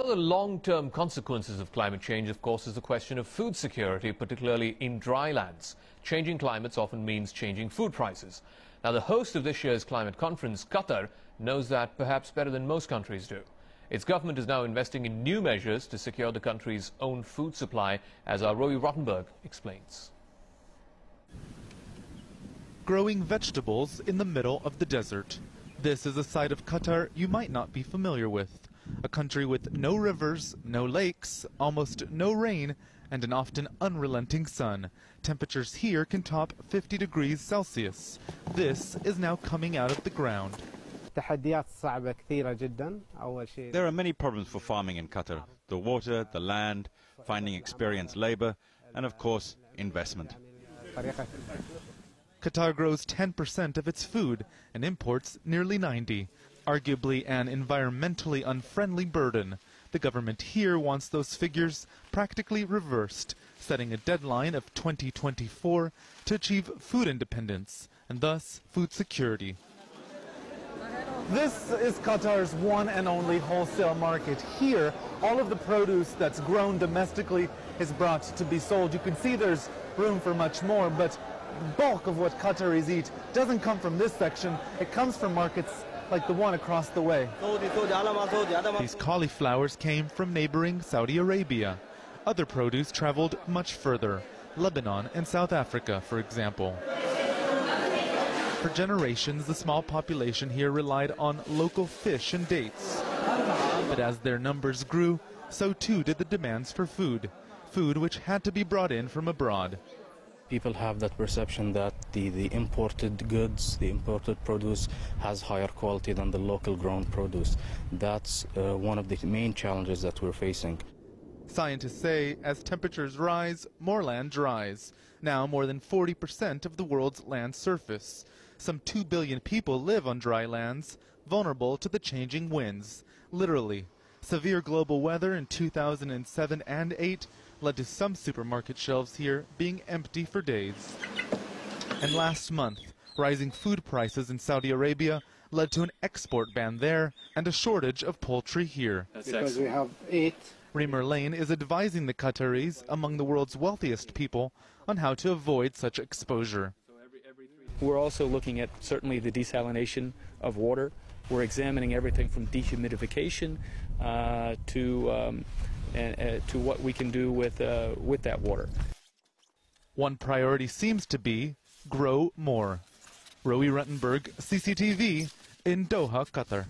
The long-term consequences of climate change, of course, is the question of food security, particularly in dry lands. Changing climates often means changing food prices. Now, the host of this year's climate conference, Qatar, knows that perhaps better than most countries do. Its government is now investing in new measures to secure the country's own food supply, as our Roee Ruttenberg explains. Growing vegetables in the middle of the desert. This is a side of Qatar you might not be familiar with. A country with no rivers, no lakes, almost no rain, and an often unrelenting sun. Temperatures here can top 50 degrees Celsius. This is now coming out of the ground. There are many problems for farming in Qatar. The water, the land, finding experienced labor, and of course, investment. Qatar grows 10% of its food and imports nearly 90%. Arguably an environmentally unfriendly burden. The government here wants those figures practically reversed, setting a deadline of 2024 to achieve food independence and thus food security. This is Qatar's one and only wholesale market. Here, all of the produce that's grown domestically is brought to be sold. You can see there's room for much more, but the bulk of what Qataris eat doesn't come from this section. It comes from markets like the one across the way. These cauliflowers came from neighboring Saudi Arabia. Other produce traveled much further, Lebanon and South Africa, for example. For generations, the small population here relied on local fish and dates. But as their numbers grew, so too did the demands for food which had to be brought in from abroad. People have that perception that the imported goods, the imported produce has higher quality than the local grown produce. That's one of the main challenges that we're facing. Scientists say as temperatures rise, more land dries. Now more than 40% of the world's land surface. Some 2 billion people live on dry lands, vulnerable to the changing winds. Literally. Severe global weather in 2007 and 2008 led to some supermarket shelves here being empty for days. And last month, rising food prices in Saudi Arabia led to an export ban there and a shortage of poultry here. Because we have 8. Remer Lane is advising the Qataris, among the world's wealthiest people, on how to avoid such exposure. We're also looking at certainly the desalination of water. We're examining everything from dehumidification to what we can do with that water. One priority seems to be grow more. Roee Ruttenberg, CCTV, in Doha, Qatar.